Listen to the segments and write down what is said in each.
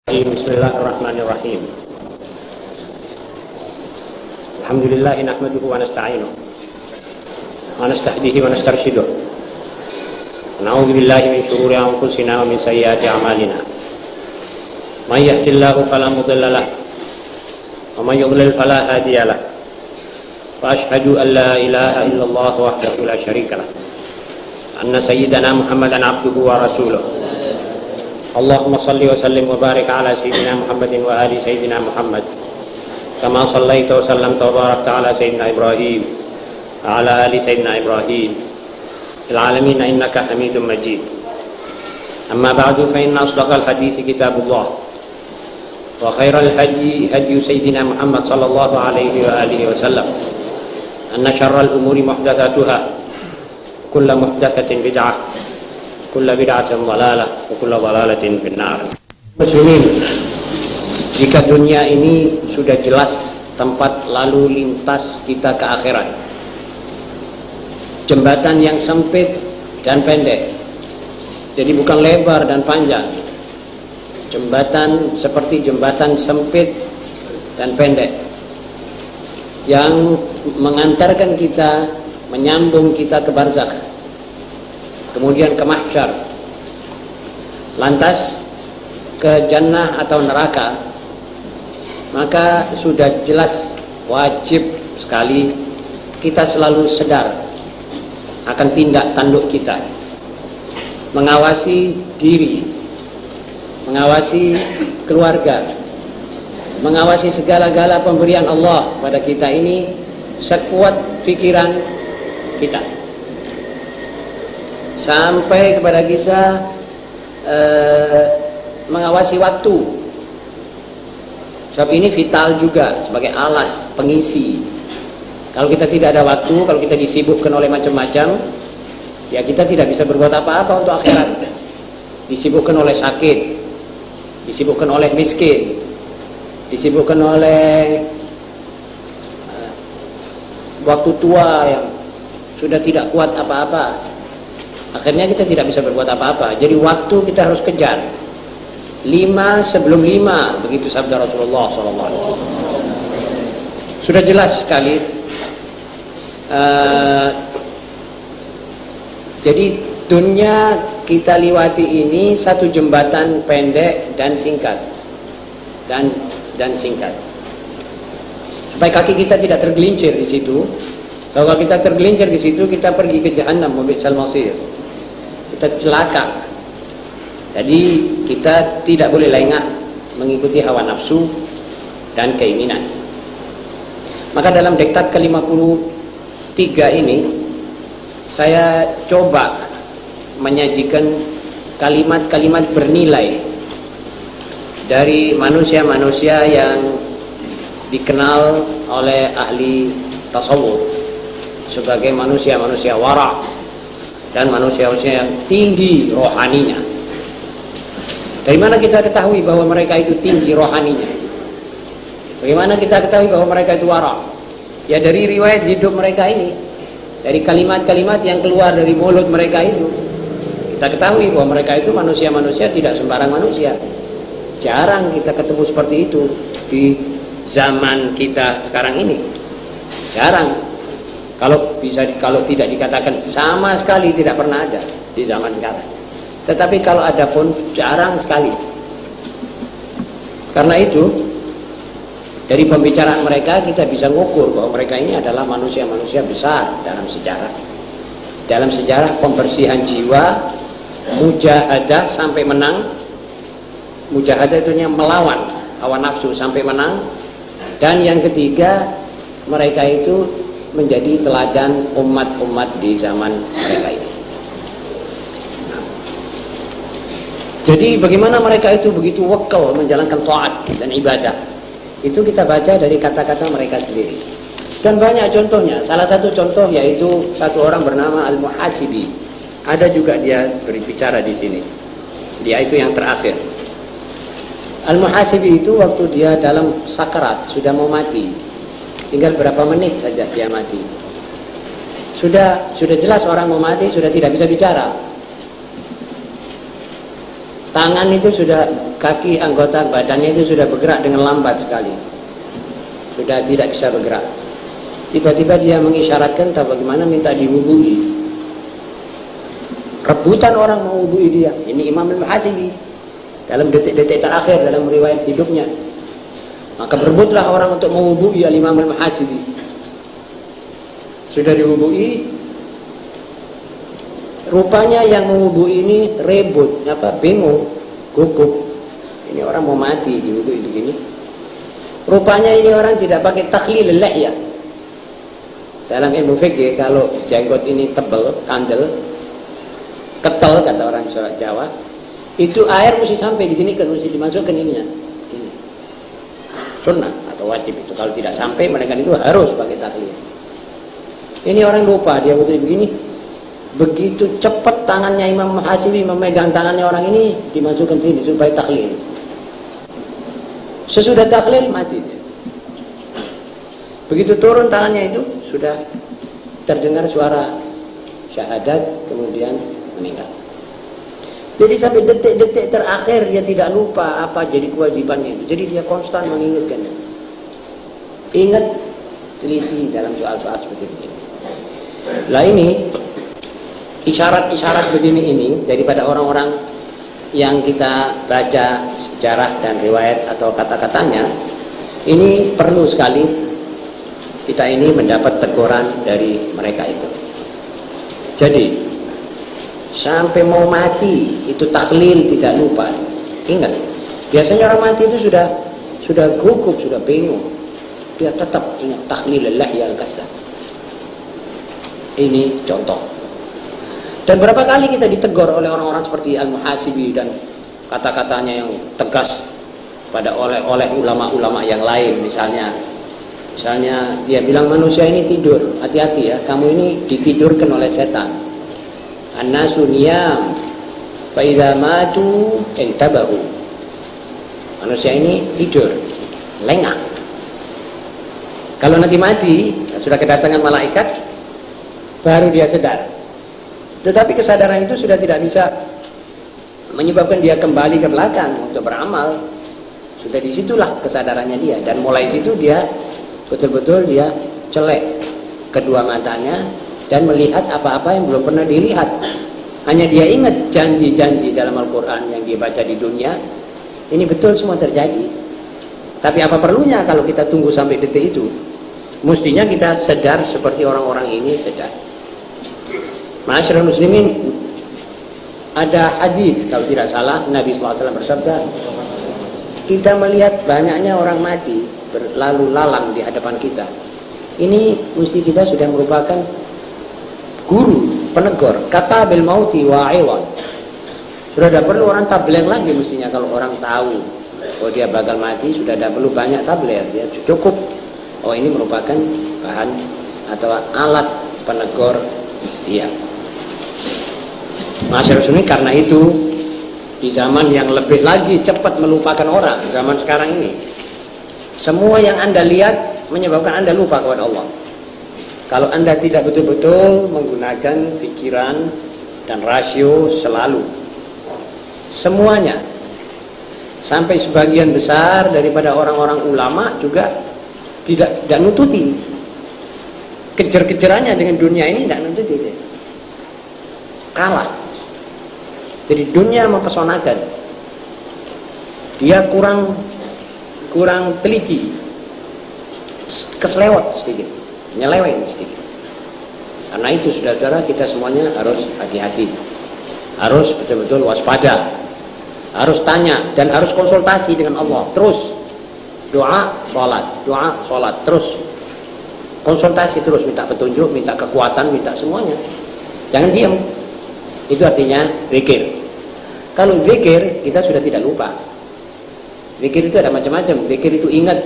Bismillahirrahmanirrahim. Alhamdulillah nahmaduhu wa nasta'inuhu wa nastahdihi wa nastarshiduh. Na'udzu billahi min shururi anfusina wa min sayyiati a'malina. May yahdihillahu fala mudilla lahu wa may yudlil fala hadiya lahu. Wa ashhadu an la ilaha illallah wahdahu la syarika lahu. Anna sayyidana Muhammadan abduhu wa rasuluh. Allahumma salli wa sallim wa barik ala sayyidina Muhammadin wa ali sayyidina Muhammad kama sallaita wa sallamta wa barakta ala sayyidina Ibrahim wa ala ali sayyidina Ibrahim fil alamin innaka Hamidum Majid. Amma ba'du, fa inna asdaqal hadithi kitabullah wa khairal hadi hadi sayyidina Muhammad sallallahu alaihi wa alihi wa sallam. Anna syarral umuri muhdatsatuha kullu muhdatsatin bid'ah kulla bid'atin dhalalah wa kulla dhalalatin finnar. Muslimin, jika dunia ini sudah jelas tempat lalu lintas kita ke akhirat, jembatan yang sempit dan pendek, jadi bukan lebar dan panjang, jembatan seperti jembatan sempit dan pendek yang mengantarkan kita, menyambung kita ke barzakh, kemudian ke mahsyar, lantas ke jannah atau neraka. Maka sudah jelas, wajib sekali kita selalu sadar akan tindak tanduk kita, mengawasi diri, mengawasi keluarga, mengawasi segala-gala pemberian Allah pada kita ini sekuat pikiran kita, sampai kepada kita mengawasi waktu. Sebab ini vital juga sebagai alat pengisi. Kalau kita tidak ada waktu, kalau kita disibukkan oleh macam-macam, ya kita tidak bisa berbuat apa-apa untuk akhirat. Disibukkan oleh sakit, disibukkan oleh miskin, disibukkan oleh waktu tua yang sudah tidak kuat apa-apa, akhirnya kita tidak bisa berbuat apa-apa. Jadi waktu kita harus kejar. 5 sebelum 5, begitu sabda Rasulullah SAW. Sudah jelas sekali. Jadi dunia kita lewati ini satu jembatan pendek dan singkat, dan singkat, supaya kaki kita tidak tergelincir di situ. Kalau kita tergelincir di situ, kita pergi ke jahannam, wabi'sal masir. Kita celaka. Jadi kita tidak boleh lengah mengikuti hawa nafsu dan keinginan. Maka dalam diktat ke-53 ini saya coba menyajikan kalimat-kalimat bernilai dari manusia-manusia yang dikenal oleh ahli tasawuf sebagai manusia-manusia wara dan manusia-manusia yang tinggi rohaninya. Dari mana kita ketahui bahwa mereka itu tinggi rohaninya? Bagaimana kita ketahui bahwa mereka itu wara? Ya dari riwayat hidup mereka ini, dari kalimat-kalimat yang keluar dari mulut mereka itu, kita ketahui bahwa mereka itu manusia-manusia tidak sembarang manusia. Jarang kita ketemu seperti itu di zaman kita sekarang ini. Jarang. Kalau tidak dikatakan sama sekali tidak pernah ada di zaman sekarang. Tetapi kalau ada pun jarang sekali. Karena itu dari pembicaraan mereka kita bisa ngukur bahwa mereka ini adalah manusia-manusia besar dalam sejarah. Dalam sejarah pembersihan jiwa, mujahadah sampai menang. Mujahadah itu melawan hawa nafsu sampai menang. Dan yang ketiga, mereka itu menjadi teladan umat-umat di zaman mereka ini. Jadi bagaimana mereka itu begitu wakal menjalankan taat dan ibadah, itu kita baca dari kata-kata mereka sendiri. Dan banyak contohnya. Salah satu contoh yaitu satu orang bernama Al-Muhasibi. Ada juga dia berbicara di sini. Dia itu yang terakhir. Al-Muhasibi itu waktu dia dalam sakarat, sudah mau mati, tinggal berapa menit saja dia mati. Sudah jelas orang mau mati, sudah tidak bisa bicara. Tangan itu sudah, kaki anggota badannya itu sudah bergerak dengan lambat sekali, sudah tidak bisa bergerak. Tiba-tiba dia mengisyaratkan, tak bagaimana, minta diwudui. Rebutan orang mau wudui dia. Ini Imam Al-Muhasibi dalam detik-detik terakhir dalam riwayat hidupnya. Maka berebutlah orang untuk mewudui Imam Al-Muhasibi. Sudah diwudui, rupanya yang mewudui ini rebut, bingung, gugup. Ini orang mau mati diwudui begini. Rupanya ini orang tidak pakai takhlil lihya. Dalam ilmu fikih, kalau jenggot ini tebal, kandel, ketel kata orang Jawa, itu air mesti sampai di sini kan, mesti dimasukkan ininya. Ini sunnah atau wajib itu. Kalau tidak sampai, mereka itu harus pakai takhlil. Ini orang lupa, dia wudu begini. Begitu cepat tangannya Imam Muhasibi memegang tangannya orang ini, dimasukkan sini supaya takhlil. Sesudah takhlil mati dia. Begitu turun tangannya itu, sudah terdengar suara syahadat, kemudian meninggal. Jadi sampai detik-detik terakhir dia tidak lupa apa jadi kewajibannya. Jadi dia konstan mengingatkannya. Ingat, teliti dalam soal-soal seperti ini. Lah ini isyarat-isyarat begini ini daripada orang-orang yang kita baca sejarah dan riwayat atau kata-katanya, ini perlu sekali kita ini mendapat teguran dari mereka itu. Jadi sampai mau mati itu takhlil tidak lupa. Ingat, biasanya orang mati itu sudah gugup, sudah bingung, dia tetap ingat takhlilillah ya al-kasah. Ini contoh. Dan berapa kali kita ditegur oleh orang-orang seperti Al-Muhasibi dan kata-katanya yang tegas pada oleh ulama-ulama yang lain. Misalnya dia bilang manusia ini tidur, hati-hati ya, kamu ini ditidurkan oleh setan. An-nasu niyam fa idza matu intabahu. Manusia ini tidur, lengah. Kalau nanti mati, sudah kedatangan malaikat, baru dia sadar. Tetapi kesadaran itu sudah tidak bisa menyebabkan dia kembali ke belakang untuk beramal. Sudah disitulah kesadarannya dia. Dan mulai situ dia betul-betul dia celek kedua matanya dan melihat apa-apa yang belum pernah dilihat. Hanya dia ingat janji-janji dalam Al-Quran yang dia baca di dunia. Ini betul semua terjadi. Tapi apa perlunya kalau kita tunggu sampai detik itu? Mestinya kita sadar seperti orang-orang ini sadar. Ma'asyiral muslimin, ada hadis kalau tidak salah Nabi SAW bersabda, kita melihat banyaknya orang mati berlalu lalang di hadapan kita. Ini mesti kita sudah merupakan guru, penegur. Kata bil mauti wa'iwan. Sudah tidak perlu orang tabligh lagi mestinya. Kalau orang tahu oh dia bakal mati, sudah tidak perlu banyak tabligh. Dia cukup. Oh ini merupakan bahan atau alat penegur dia. Masyarakat ini karena itu di zaman yang lebih lagi cepat melupakan orang, zaman sekarang ini semua yang Anda lihat menyebabkan Anda lupa kepada Allah. Kalau Anda tidak betul-betul menggunakan pikiran dan rasio selalu, semuanya, sampai sebagian besar daripada orang-orang ulama juga tidak nututi, kejar-kejarannya dengan dunia ini tidak nututi, kalah. Jadi dunia mempesonakan, dia kurang teliti, keselewat sedikit, nyeleweng sedikit. Karena itu saudara-saudara, kita semuanya harus hati-hati, harus betul-betul waspada, harus tanya dan harus konsultasi dengan Allah terus. Doa, sholat, terus konsultasi terus, minta petunjuk, minta kekuatan, minta semuanya. Jangan diam. Itu artinya zikir. Kalau zikir, kita sudah tidak lupa. Zikir itu ada macam-macam. Zikir itu ingat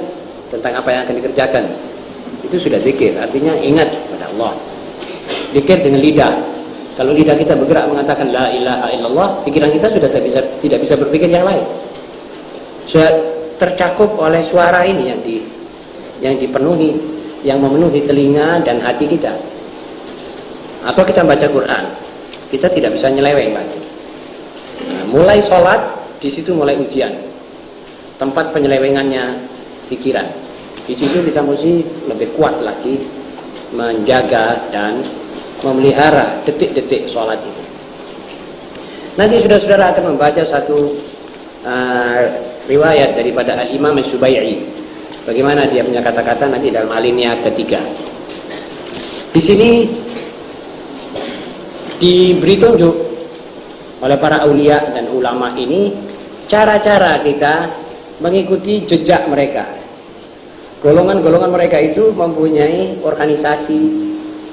tentang apa yang akan dikerjakan. Itu sudah zikir, artinya ingat pada Allah. Zikir dengan lidah. Kalau lidah kita bergerak mengatakan la ilaha illallah, pikiran kita sudah tidak bisa berpikir yang lain. Sudah tercakup oleh suara ini yang dipenuhi, yang memenuhi telinga dan hati kita. Atau kita baca Quran, kita tidak bisa nyeleweng lagi. Nah, mulai sholat, di situ mulai ujian. Tempat penyelewengannya pikiran. Di situ kita mesti lebih kuat lagi menjaga dan memelihara detik-detik sholat itu. Nanti saudara-saudara akan membaca satu riwayat daripada Al-Imam As-Subai'i. Bagaimana dia punya kata-kata nanti dalam alinea ketiga. Di sini diberi tunjuk oleh para aulia dan ulama ini cara-cara kita mengikuti jejak mereka. Golongan-golongan mereka itu mempunyai organisasi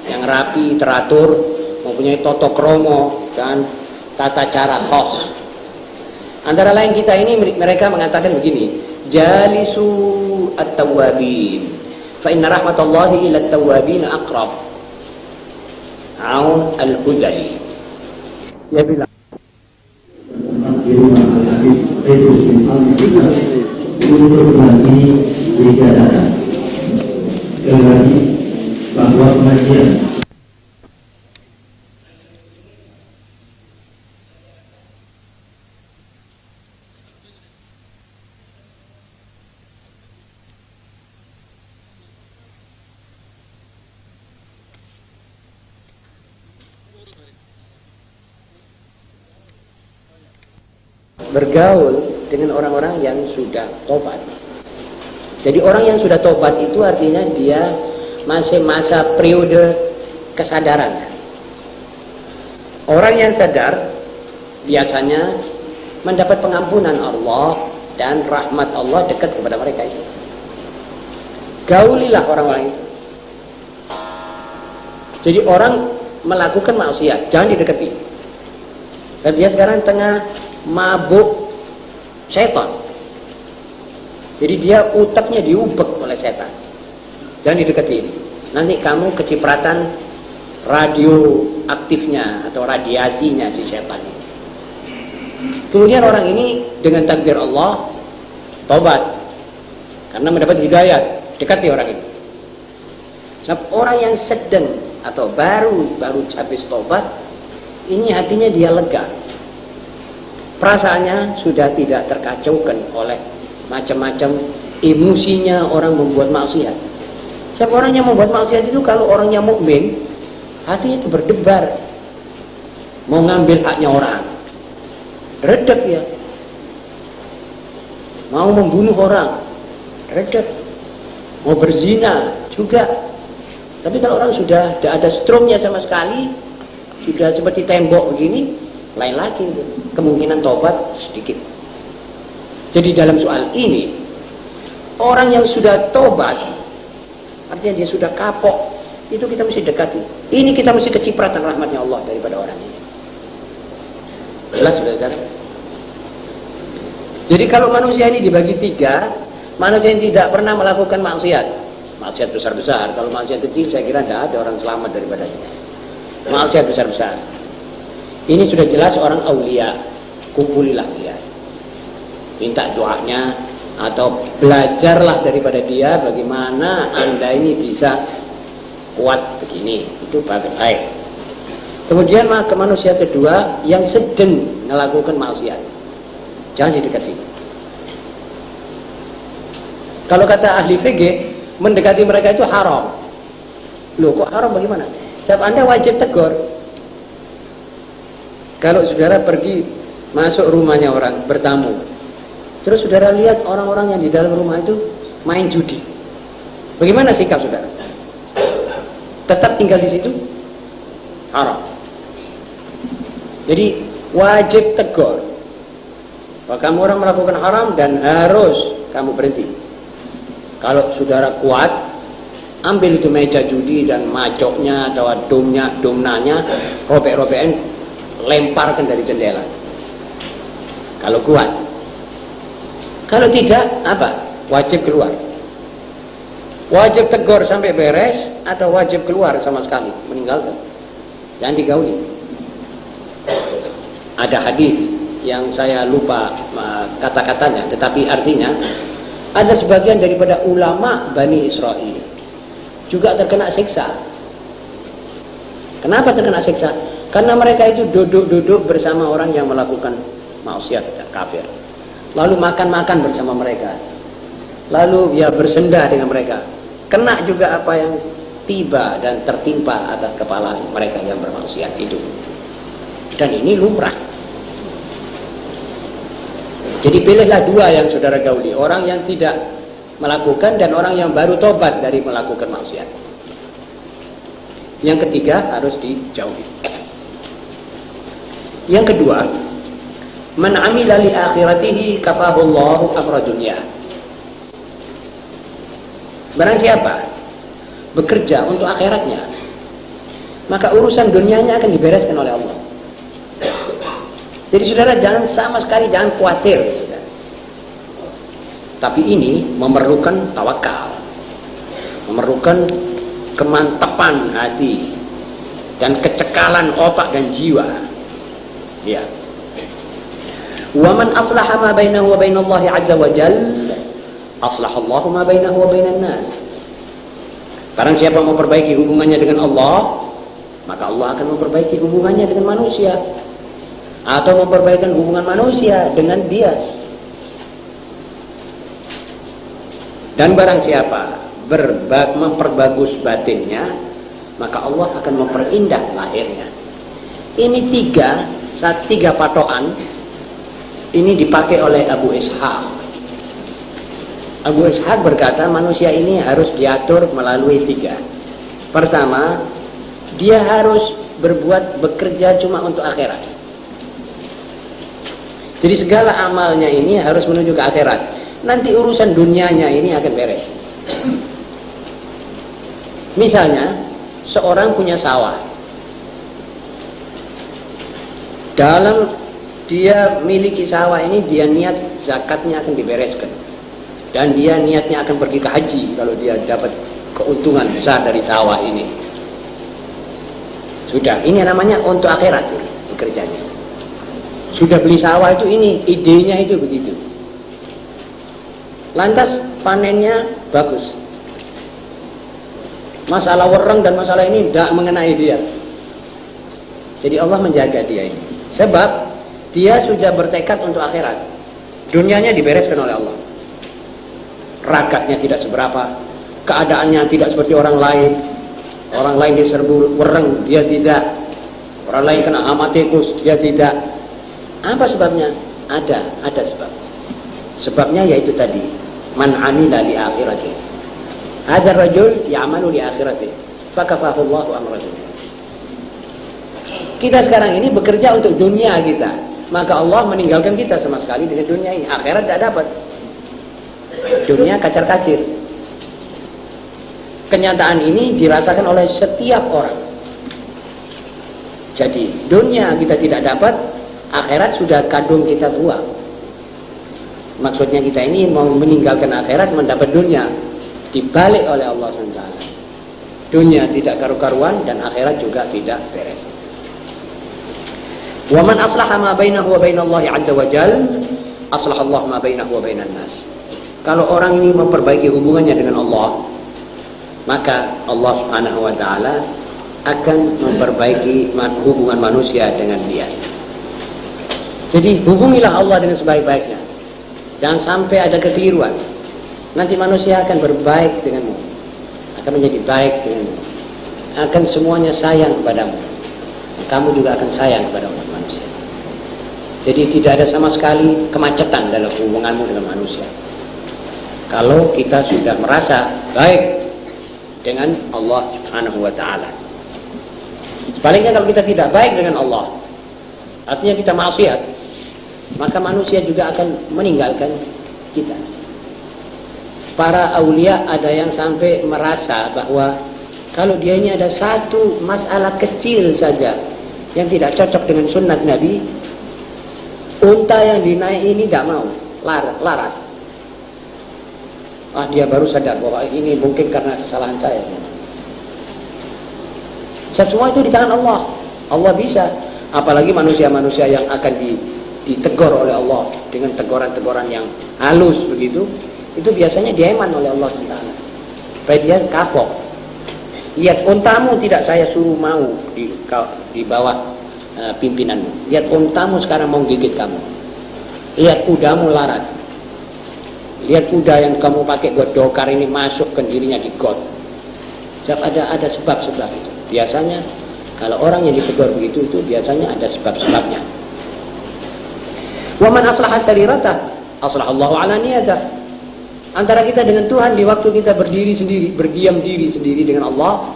yang rapi, teratur, mempunyai toto kromo dan tata cara khas. Antara lain kita ini, mereka mengatakan begini, jalisu at-tawwabin fa inna rahmatallahi ila at-tawwabin aqrab. Aun al-Hudali. Ya bilang untuk berbagi beribadah. Sekali lagi bahwa pengajian bergaul dengan orang-orang yang sudah tobat. Jadi orang yang sudah tobat itu artinya dia masih masa periode kesadaran. Orang yang sadar biasanya mendapat pengampunan Allah dan rahmat Allah dekat kepada mereka itu. Gaulilah orang-orang itu. Jadi orang melakukan maksiat jangan didekati. Dia sekarang tengah mabuk setan. Jadi dia utaknya diubek oleh setan. Jangan didekati. Nanti kamu kecipratan radioaktifnya atau radiasinya si setan ini. Kemudian orang ini dengan takdir Allah taubat karena mendapat hidayah, dekati orang ini. Sebab orang yang sedang atau baru habis taubat, ini hatinya dia lega. Perasaannya sudah tidak terkacaukan oleh macam-macam emosinya orang membuat maksiat. Siapa orang yang membuat maksiat itu kalau orangnya mukmin, hatinya itu berdebar, mau ngambil haknya orang, redek ya. Mau membunuh orang, redek. Mau berzina juga. Tapi kalau orang sudah tidak ada stromnya sama sekali, sudah seperti tembok begini, lain lagi itu. Kemungkinan tobat sedikit. Jadi dalam soal ini, orang yang sudah tobat, artinya dia sudah kapok, itu kita mesti dekati. Ini kita mesti kecipratan rahmatnya Allah daripada orang ini. Jelas sudah cara. Jadi kalau manusia ini dibagi tiga, manusia yang tidak pernah melakukan maksiat, maksiat besar-besar. Kalau maksiat kecil saya kira tidak ada orang selamat daripadanya. Maksiat besar-besar. Ini sudah jelas orang aulia, kumpulilah dia. Minta doanya atau belajarlah daripada dia bagaimana Anda ini bisa kuat begini. Itu baik. Kemudian ke manusia kedua yang sedang melakukan maksiat. Jangan didekati. Kalau kata ahli fikih, mendekati mereka itu haram. Loh, kok haram bagaimana? Sebab Anda wajib tegur. Kalau saudara pergi masuk rumahnya orang bertamu, terus saudara lihat orang-orang yang di dalam rumah itu main judi, bagaimana sikap saudara? Tetap tinggal di situ? Haram. Jadi wajib tegur bahwa kamu orang melakukan haram dan harus kamu berhenti. Kalau saudara kuat, ambil itu meja judi dan macoknya atau domnanya, robek-robekan, lemparkan dari jendela. Kalau kuat. Kalau tidak, apa? Wajib keluar. Wajib tegur sampai beres atau wajib keluar sama sekali, meninggalkan. Jangan digauli. Ada hadis yang saya lupa kata-katanya, tetapi artinya ada sebagian daripada ulama Bani Israel juga terkena siksa. Kenapa terkena siksa? Karena mereka itu duduk-duduk bersama orang yang melakukan maksiat dan kafir. Lalu makan-makan bersama mereka. Lalu dia bersenda dengan mereka. Kena juga apa yang tiba dan tertimpa atas kepala mereka yang bermaksiat itu. Dan ini lumrah. Jadi pilihlah dua yang saudara gauli. Orang yang tidak melakukan dan orang yang baru tobat dari melakukan maksiat. Yang ketiga harus dijauhi. Yang kedua, man amila li akhiratihi kafahullahu amra dunya. Barang siapa bekerja untuk akhiratnya, maka urusan dunianya akan dibereskan oleh Allah. Jadi saudara jangan sama sekali jangan khawatir, saudara. Tapi ini memerlukan tawakal, memerlukan kemantapan hati dan kecekalan otak dan jiwa. Ya. Wa man aslaha ma bainahu wa bainallahi 'azza wa jalla, aslahallahu ma bainahu wa bainan nas. Barang siapa memperbaiki hubungannya dengan Allah, maka Allah akan memperbaiki hubungannya dengan manusia, atau memperbaiki hubungan manusia dengan dia. Dan barang siapa memperbagus batinnya, maka Allah akan memperindah lahirnya. Ini tiga patokan ini dipakai oleh Abu Ishaq. Abu Ishaq berkata manusia ini harus diatur melalui tiga. Pertama, dia harus bekerja cuma untuk akhirat. Jadi segala amalnya ini harus menuju ke akhirat. Nanti urusan dunianya ini akan beres. Misalnya, seorang punya sawah. Dalam dia miliki sawah ini, dia niat zakatnya akan dibereskan. Dan dia niatnya akan pergi ke haji kalau dia dapat keuntungan besar dari sawah ini. Sudah, ini namanya untuk akhirat bekerjanya. Sudah beli sawah itu, ini idenya itu begitu. Lantas panennya bagus. Masalah wereng dan masalah ini tidak mengenai dia. Jadi Allah menjaga dia ini. Sebab dia sudah bertekad untuk akhirat. Dunianya dibereskan oleh Allah. Rakatnya tidak seberapa, keadaannya tidak seperti orang lain. Orang lain diserbu wereng, dia tidak. Orang lain kena hama tikus, dia tidak. Apa sebabnya? Ada sebab. Sebabnya yaitu tadi, man amila li akhirati. Hadzal rajul ya'malu li akhirati, fakafahu Allahu amra dunya. Kita sekarang ini bekerja untuk dunia kita, maka Allah meninggalkan kita sama sekali dengan dunia ini. Akhirat tidak dapat. Dunia kacar-kacir. Kenyataan ini dirasakan oleh setiap orang. Jadi dunia kita tidak dapat, akhirat sudah kadung kita buang. Maksudnya kita ini mau meninggalkan akhirat mendapat dunia, dibalik oleh Allah SWT. Dunia tidak karu-karuan dan akhirat juga tidak beres. Wa man aslaha ma bainahu wa bainallahi 'azza wa jalla, aslahallahu ma bainahu wa bainan nas. Kalau orang ini memperbaiki hubungannya dengan Allah, maka Allah Subhanahu wa taala akan memperbaiki hubungan manusia dengan dia. Jadi hubungilah Allah dengan sebaik-baiknya. Jangan sampai ada kekeliruan. Nanti manusia akan berbaik denganmu, akan menjadi baik denganmu, akan semuanya sayang kepadamu. Kamu juga akan sayang kepada umat manusia. Jadi tidak ada sama sekali kemacetan dalam hubunganmu dengan manusia. Kalau kita sudah merasa baik dengan Allah Subhanahu wa taala. Sebaliknya kalau kita tidak baik dengan Allah, artinya kita maksiat, maka manusia juga akan meninggalkan kita. Para aulia ada yang sampai merasa bahwa kalau dia ini ada satu masalah kecil saja yang tidak cocok dengan sunnah Nabi, unta yang dinaik ini tidak mau, larat. Dia baru sadar bahwa ini mungkin karena kesalahan saya. Semua itu di tangan Allah. Allah bisa. Apalagi manusia-manusia yang akan ditegur oleh Allah dengan teguran-teguran yang halus begitu, itu biasanya dieman oleh Allah SWT. Supaya dia kapok. Lihat untamu tidak saya suruh mau di bawah pimpinanmu. Lihat untamu sekarang mau gigit kamu. lihat kudamu larat, lihat kuda yang kamu pakai buat dokar ini masuk ke dirinya di got. Ada sebab-sebab itu. Biasanya kalau orang yang ditegur begitu itu biasanya ada sebab-sebabnya. Wa man aslaha sarirata aslahallahu ala niyata. Antara kita dengan Tuhan di waktu kita berdiri sendiri, berdiam diri sendiri dengan Allah,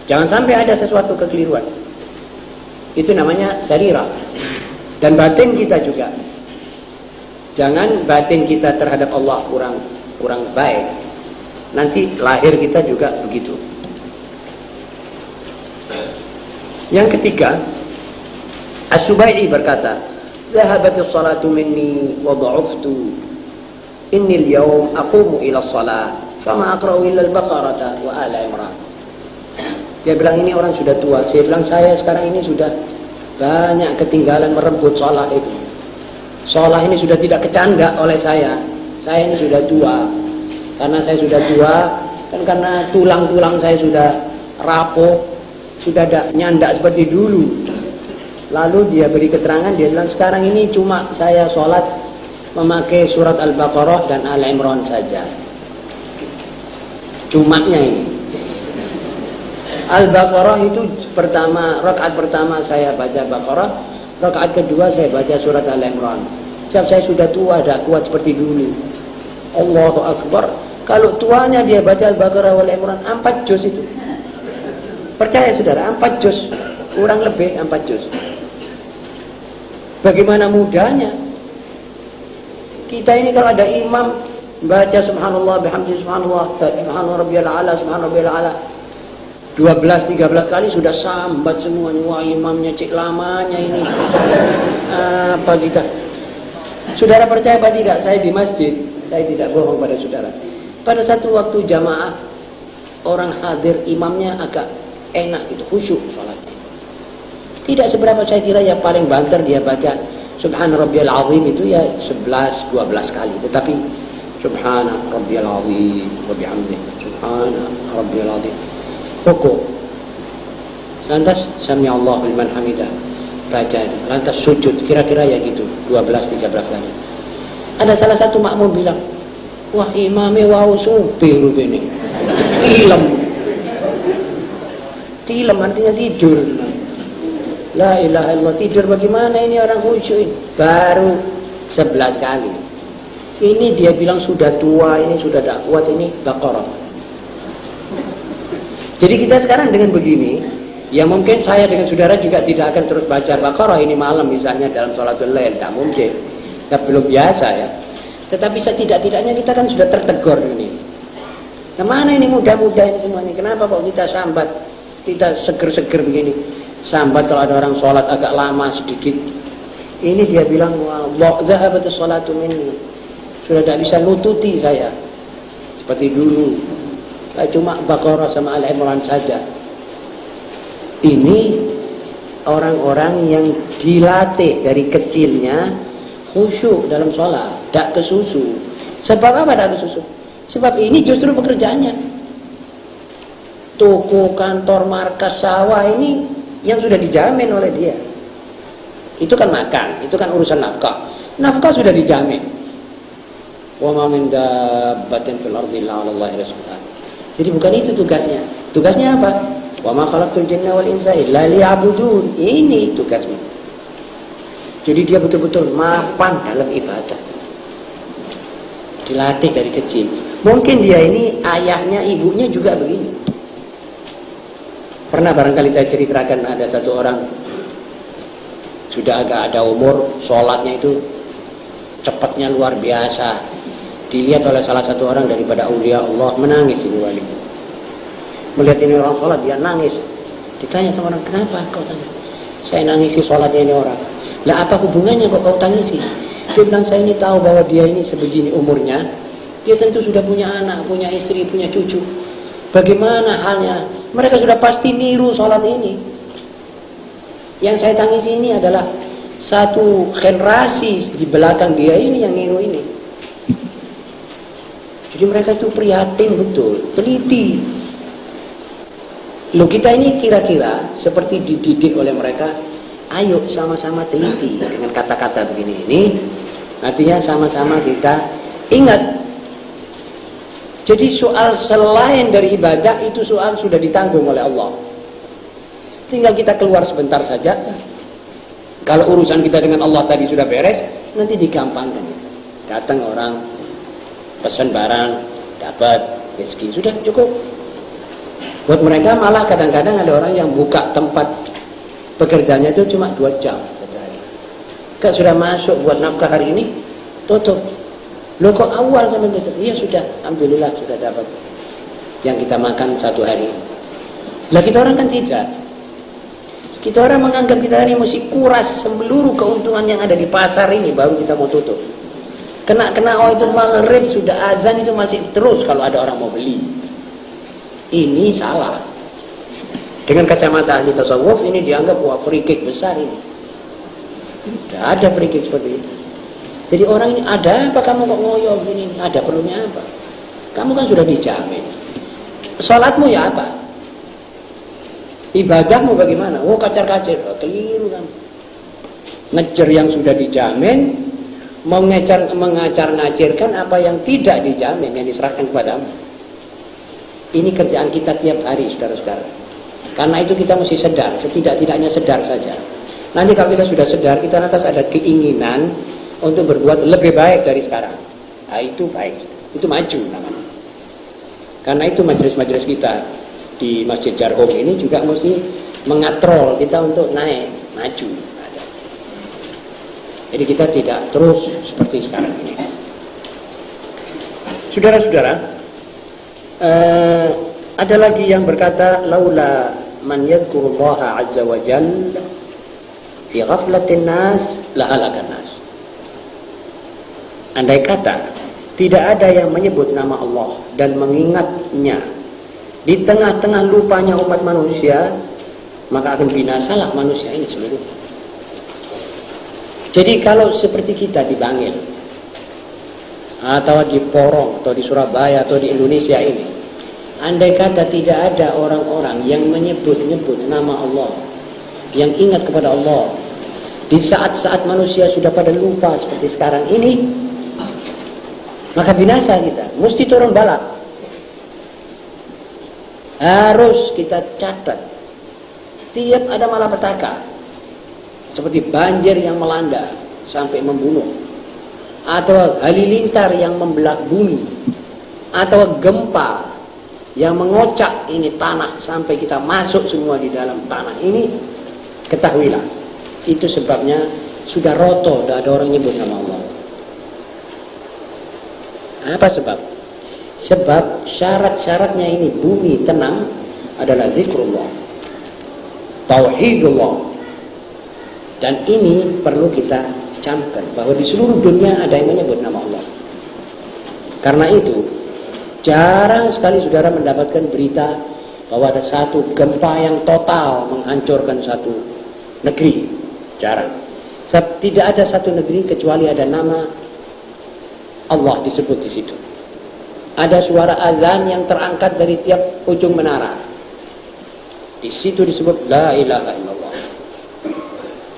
jangan sampai ada sesuatu kekeliruan. Itu namanya sarira. Dan batin kita juga. Jangan batin kita terhadap Allah kurang baik. Nanti lahir kita juga begitu. Yang ketiga, As-Subai'i berkata, "Zahabatis salatu minni wa dha'uftu. Inni al-yawm aqumu ila as-salah, fama aqra'u illa al-Baqarah wa Ala Imran." Dia bilang ini orang sudah tua. Saya bilang saya sekarang ini sudah banyak ketinggalan merebut shalah itu. Shalah ini sudah tidak kecanda oleh saya. Saya ini sudah tua. Karena saya sudah tua, kan karena tulang-tulang saya sudah rapuh, sudah tidak nyandak seperti dulu. Lalu dia beri keterangan, dia bilang sekarang ini cuma saya sholat memakai surat Al-Baqarah dan Al-Imran saja. Cumanya ini. Al-Baqarah itu rakaat pertama saya baca Baqarah, rakaat kedua saya baca surat Al-Imran. Sebab saya sudah tua, tidak kuat seperti dulu. Allahu Akbar. Kalau tuanya dia baca Al-Baqarah wal Imran 4 juz itu. Percaya saudara, 4 juz, kurang lebih 4 juz. Bagaimana mudahnya? Kita ini kalau ada imam baca subhanallah bihamdi subhanallah subhana rabbiyal a'la subhana rabbiyal a'la 12-13 kali sudah sambat semuanya. Wah, imamnya cek lamanya ini. Apa kita? Saudara percaya apa tidak? Saya di masjid, saya tidak bohong pada saudara. Pada satu waktu jamaah orang hadir, imamnya agak enak gitu, khusyuk salatnya. Tidak seberapa saya kira, ya paling banter dia baca Subhana Rabbiyal Azim itu ya 11-12 kali. Tetapi Subhana Rabbiyal Azim wa bihamdihi Subhana Rabbiyal Azim. Rukuk. Lantas Sami Allahu liman hamidah. Baca itu. Lantas sujud, kira-kira ya gitu, 12-13 kali. Ada salah satu makmum bilang, "Wah, imamnya wau supir rupanya. Tilem artinya tidur. La ilaha illallah, tidur bagaimana ini orang khusyuk ini? Baru 11 kali. Ini dia bilang sudah tua, ini sudah tak kuat, ini Baqarah. Jadi kita sekarang dengan begini, ya mungkin saya dengan saudara juga tidak akan terus baca Baqarah ini malam misalnya dalam sholatul lail, tak mungkin. Kita belum biasa ya. Tetapi setidak-tidaknya kita kan sudah tertegur ini. Nah, mana ini muda-muda ini semua ini? Kenapa kok kita sambat? Kita seger-seger begini. Sambat kalau ada orang sholat agak lama sedikit. Ini dia bilang, "Wah, dhahabatis sholatu minni." Sudah tidak bisa nututi saya seperti dulu. Saya cuma Baqarah sama Al-Imran saja. Ini orang-orang yang dilatih dari kecilnya khusyuk dalam sholat, tidak kesusu. Sebab apa tidak kesusu? Sebab ini justru pekerjaannya. Toko, kantor, markas, sawah ini yang sudah dijamin oleh dia. Itu kan makan, itu kan urusan nafkah. Nafkah sudah dijamin. Wa ma min dabbatin fil ardi illa 'ala Allahi rizquha. Jadi bukan itu tugasnya. Tugasnya apa? Wa ma khalaqtul jinna wal insa illa liya'budun. Ini tugasnya. Jadi dia betul-betul mapan dalam ibadah. Dilatih dari kecil. Mungkin dia ini ayahnya, ibunya juga begini. Pernah barangkali saya ceritakan ada satu orang sudah agak ada umur, sholatnya itu cepatnya luar biasa. Dilihat oleh salah satu orang daripada aulia Allah, menangis ini wali. Melihat ini orang sholat, dia nangis. Ditanya sama orang, "Kenapa kau tangis?" "Saya nangisi sholatnya ini orang." "Lah apa hubungannya kok kau tangisi?" Dia bilang, "Saya ini tahu bahwa dia ini sebegini umurnya, dia tentu sudah punya anak, punya istri, punya cucu. Bagaimana halnya? Mereka sudah pasti niru sholat ini. Yang saya tangisi ini adalah satu generasi di belakang dia ini yang niru ini." Jadi mereka itu prihatin betul, teliti. Loh, kita ini kira-kira seperti dididik oleh mereka. Ayo sama-sama teliti dengan kata-kata begini ini. Artinya sama-sama kita ingat. Jadi soal selain dari ibadah itu soal sudah ditanggung oleh Allah. Tinggal kita keluar sebentar saja. Kalau urusan kita dengan Allah tadi sudah beres, nanti digampangkan. Datang orang, pesan barang, dapat rezeki, sudah cukup. Buat mereka malah kadang-kadang ada orang yang buka tempat pekerjaannya itu cuma 2 jam sehari. Kak sudah masuk buat nafkah hari ini, tutup. Loh kok awal sampai tutup? Iya sudah, alhamdulillah sudah dapat yang kita makan 1 hari. Lah kita orang kan tidak. Kita orang menganggap kita ini mesti kuras seluruh keuntungan yang ada di pasar ini baru kita mau tutup. Kena oh itu maghrib sudah azan itu masih terus kalau ada orang mau beli. Ini salah. Dengan kacamata ahli tasawuf ini dianggap wah free kick besar ini. Tidak ada free kick seperti itu. Jadi orang ini ada apa kamu kok ngoyo begini? Ada perlunya apa? Kamu kan sudah dijamin. Salatmu ya apa? Ibadahmu bagaimana? Oh kacar-kacir, oh, keliru kamu. Ngejar yang sudah dijamin, mengacar-ngacirkan apa yang tidak dijamin yang diserahkan kepadamu. Ini kerjaan kita tiap hari, saudara-saudara. Karena itu kita mesti sedar, setidak-tidaknya sedar saja. Nanti kalau kita sudah sedar, kita lantas ada keinginan untuk berbuat lebih baik dari sekarang. Nah, itu baik, itu maju namanya. Karena itu majelis-majelis kita di Masjid Jarhum ini juga mesti mengatrol kita untuk naik, maju. Jadi kita tidak terus seperti sekarang ini. Saudara-saudara, ada lagi yang berkata, laula man yadhkurullaha azza wa jalla fi ghaflatin nas la halakan nas. Andai kata tidak ada yang menyebut nama Allah dan mengingatnya di tengah-tengah lupanya umat manusia, maka akan binasalah manusia ini seluruhnya. Jadi kalau seperti kita di Bangil atau di Porong atau di Surabaya atau di Indonesia ini, andai kata tidak ada orang-orang yang menyebut-nyebut nama Allah, yang ingat kepada Allah di saat-saat manusia sudah pada lupa seperti sekarang ini, maka binasa kita, mesti turun balap. Harus kita catat tiap ada malapetaka seperti banjir yang melanda sampai membunuh, atau halilintar yang membelah bumi, atau gempa yang mengocak ini tanah sampai kita masuk semua di dalam tanah ini, ketahuilah itu sebabnya sudah roto, tidak ada orang nyebut nama Allah. Apa sebab? Sebab syarat-syaratnya ini bumi tenang adalah zikrullah, tauhidullah. Dan ini perlu kita camkan bahwa di seluruh dunia ada yang menyebut nama Allah. Karena itu jarang sekali saudara mendapatkan berita bahwa ada satu gempa yang total menghancurkan satu negeri. Jarang. Sebab tidak ada satu negeri kecuali ada nama Allah disebut di situ. Ada suara azan yang terangkat dari tiap ujung menara. Di situ disebut la ilaha illallah.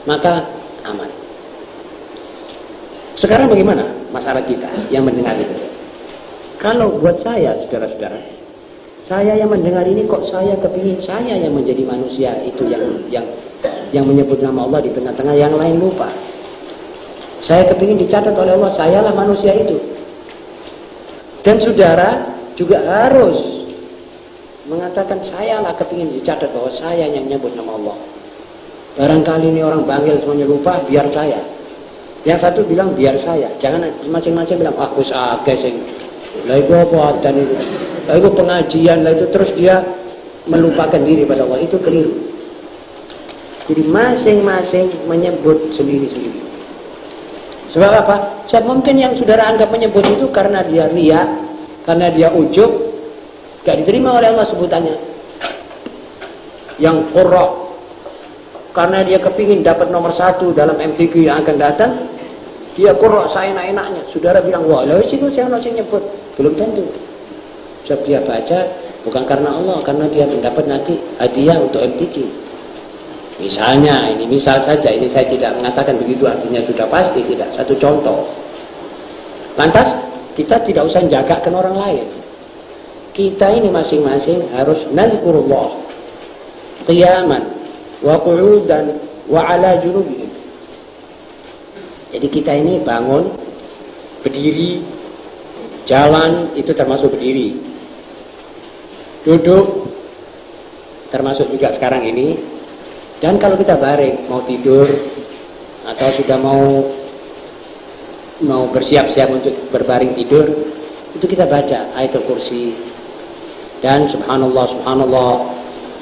Maka aman. Sekarang bagaimana masyarakat kita yang mendengar itu? Kalau buat saya, saudara-saudara, saya yang mendengar ini kok saya kepingin saya yang menjadi manusia itu yang menyebut nama Allah di tengah-tengah yang lain lupa. Saya kepingin dicatat oleh Allah, sayalah manusia itu. Dan saudara juga harus mengatakan sayalah kepingin dicatat bahwa saya yang menyebut nama Allah. Barangkali ini orang Bangil semuanya lupa, biar saya. Yang satu bilang biar saya. Jangan masing-masing bilang wis akeh sing. Lah iku apa dan itu. Lah iku pengajian, lah itu terus dia melupakan diri pada Allah, itu keliru. Jadi masing-masing menyebut sendiri-sendiri. Sebab apa? Sebab mungkin yang saudara anggap menyebut itu karena dia riya, karena dia ujub, tidak diterima oleh Allah sebutannya. Yang qurra, karena dia kepingin dapat nomor 1 dalam MTQ yang akan datang, dia qurra seenak-enaknya. Saudara bilang, wah lah sih saya nyebut. Belum tentu. Sebab dia baca bukan karena Allah, karena dia mendapat nanti hadiah untuk MTQ. Misalnya, ini misal saja, ini saya tidak mengatakan begitu artinya sudah pasti, tidak. Satu contoh, Lantas kita tidak usah jagakan orang lain. Kita ini masing-masing harus nazkurullah qiyaman wa qu'udan wa ala junubihim. Jadi kita ini bangun, berdiri, jalan itu termasuk berdiri. Duduk termasuk juga sekarang ini. Dan kalau kita baring, mau tidur atau sudah mau bersiap-siap untuk berbaring tidur, itu kita baca ayatul kursi dan subhanallah subhanallah,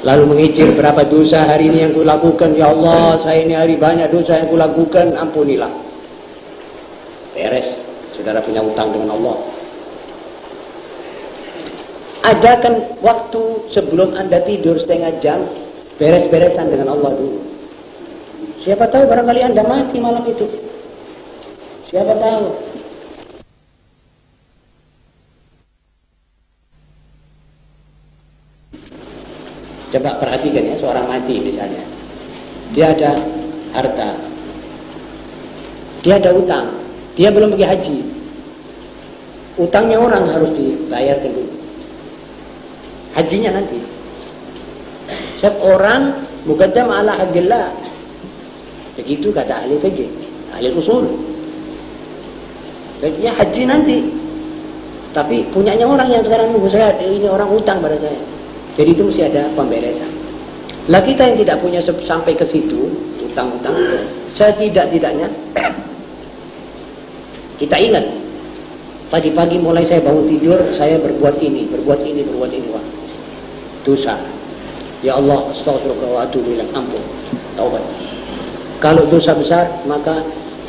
lalu mengicir berapa dosa hari ini yang kulakukan. Ya Allah, saya ini hari banyak dosa yang kulakukan, ampunilah. Beres, saudara punya utang dengan Allah. Adakan waktu sebelum Anda tidur setengah jam, beres-beresan dengan Allah dulu. Siapa tahu barangkali Anda mati malam itu. Siapa tahu. Coba perhatikan ya, seorang mati misalnya. Dia ada harta. Dia ada utang. Dia belum pergi haji. Utangnya orang harus dibayar dulu. Hajinya nanti. Setiap orang muqaddam ala haqqillah. Begitu kata ahli fikih, ahli usul. Baiknya haji nanti. Tapi punyanya orang yang sekarang nunggu saya, ini orang utang pada saya. Jadi itu mesti ada pemberesan. Lah kita yang tidak punya sampai ke situ, utang-utang, setidak-tidaknya kita ingat. Tadi pagi mulai saya bangun tidur, saya berbuat ini. Wah, dosa. Ya Allah, astagfirullah wa atubu ilaik, ampun. Taubat. Kalau dosa besar, maka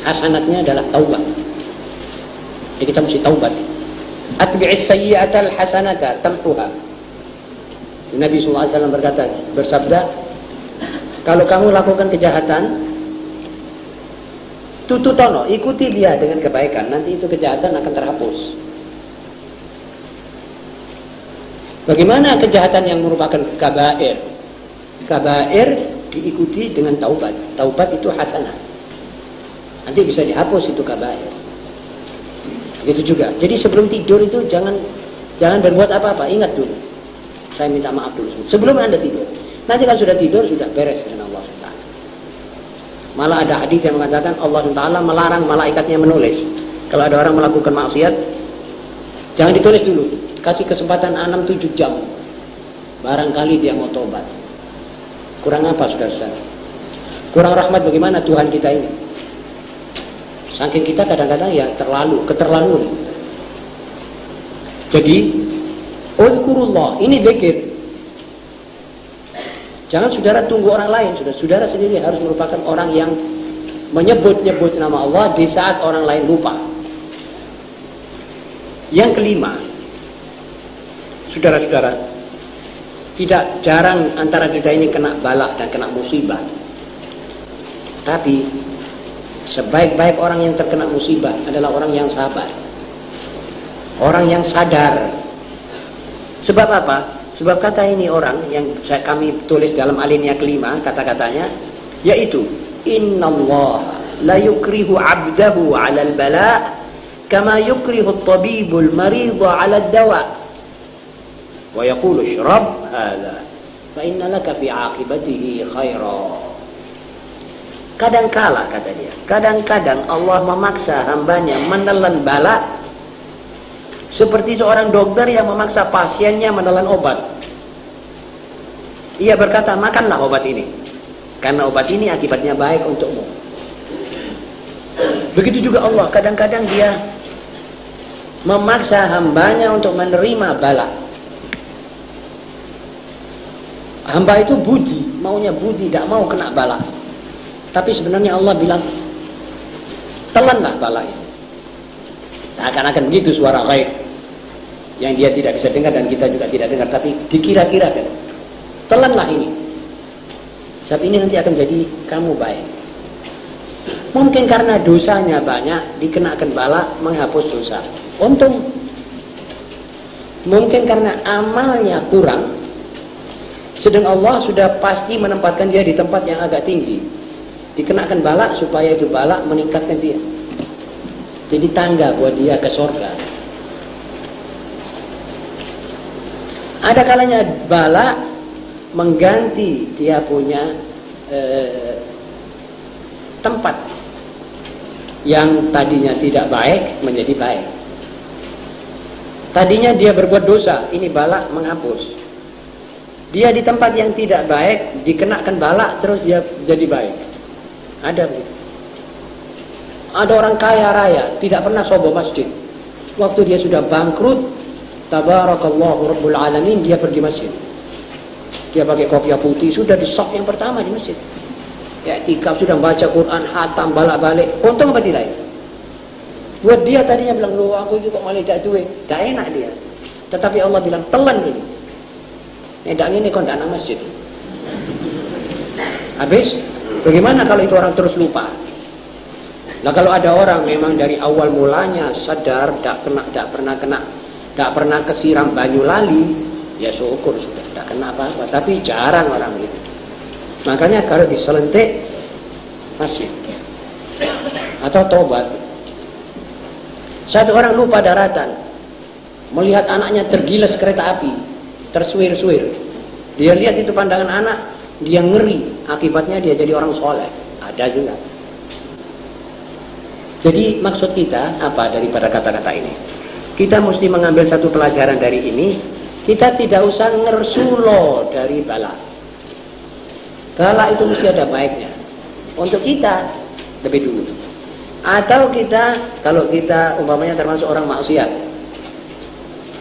hasanatnya adalah taubat. Jadi kita mesti taubat. Atbi'is sayyi'atal hasanata tamhuha. Nabi SAW bersabda, kalau kamu lakukan kejahatan, tututono, ikuti dia dengan kebaikan, nanti itu kejahatan akan terhapus. Bagaimana kejahatan yang merupakan kabair? Kabair diikuti dengan taubat. Taubat itu hasanah. Nanti bisa dihapus itu kabair. Begitu juga. Jadi sebelum tidur itu jangan berbuat apa-apa. Ingat dulu. Saya minta maaf dulu. Sebelum Anda tidur. Nanti kalau sudah tidur sudah beres dengan Allah SWT. Malah ada hadis yang mengatakan Allah SWT melarang malaikatnya menulis. Kalau ada orang melakukan maksiat, jangan ditulis dulu. Kasih kesempatan 6-7 jam. Barangkali dia mau tobat. Kurang apa saudara-saudara? Kurang rahmat bagaimana Tuhan kita ini? Saking kita kadang-kadang ya keterlaluan. Jadi uzkurullah, ini zikir. Jangan saudara tunggu orang lain. Saudara sendiri harus merupakan orang yang menyebut-nyebut nama Allah di saat orang lain lupa. Yang kelima, saudara-saudara, tidak jarang antara kita ini kena bala dan kena musibah. Tapi sebaik-baik orang yang terkena musibah adalah orang yang sabar. Orang yang sadar. Sebab apa? Sebab kata ini orang yang kami tulis dalam alinea kelima, kata-katanya yaitu innallaha la yukrihu 'abdahu 'alal bala' kama yukrihu at-tabibul marida 'ala ad-dawa' wa yaqulu ishrab hadha fa inna laka fi 'aqibatihi khaira. Kadangkala, kata dia, kadang-kadang Allah memaksa hambanya menelan bala seperti seorang dokter yang memaksa pasiennya menelan obat. Ia berkata, makanlah obat ini karena obat ini akibatnya baik untukmu. Begitu juga Allah, kadang-kadang dia memaksa hambanya untuk menerima bala. Hamba itu budi, maunya budi, tidak mau kena bala. Tapi sebenarnya Allah bilang, telanlah bala ini. Seakan-akan begitu suara ghaib yang dia tidak bisa dengar dan kita juga tidak dengar, tapi dikira-kirakan. Telanlah ini. Sebab ini nanti akan jadi kamu baik. Mungkin karena dosanya banyak, dikenakan bala menghapus dosa. Untung. Mungkin karena amalnya kurang, sedang Allah sudah pasti menempatkan dia di tempat yang agak tinggi. Dikenakan bala supaya itu bala meningkatkan dia. Jadi tangga buat dia ke surga. Ada kalanya bala mengganti dia punya tempat yang tadinya tidak baik menjadi baik. Tadinya dia berbuat dosa, ini bala menghapus. Dia di tempat yang tidak baik dikenakan bala, terus dia jadi baik. Ada begitu. Ada orang kaya raya tidak pernah sobo masjid. Waktu dia sudah bangkrut, tabarakallahu rabbul alamin, dia pergi masjid. Dia pakai kopiah putih, sudah di saf yang pertama di masjid. I'tikaf, sudah baca Quran, hatam, balik-balik. Untung apa tidak? Buat dia tadinya bilang, loh aku juga malah tidak duit. Tak enak dia. Tetapi Allah bilang, telan ini. Tidak ini kau tidak nak masjid. Habis, bagaimana kalau itu orang terus lupa? Nah kalau ada orang memang dari awal mulanya sadar, tak pernah kesiram banyu lali, ya syukur sudah, tak kena apa-apa. Tapi jarang orang itu. Makanya kalau diselentik masih atau tobat. Satu orang lupa daratan, melihat anaknya tergilas kereta api, tersuir-suir. Dia lihat itu pandangan anak, dia ngeri. Akibatnya dia jadi orang soleh. Ada juga. Jadi maksud kita apa daripada kata-kata ini? Kita mesti mengambil satu pelajaran dari ini. Kita tidak usah ngersulo dari bala. Bala itu mesti ada baiknya. Untuk kita lebih dulu. Atau kita, kalau kita umpamanya termasuk orang maksiat.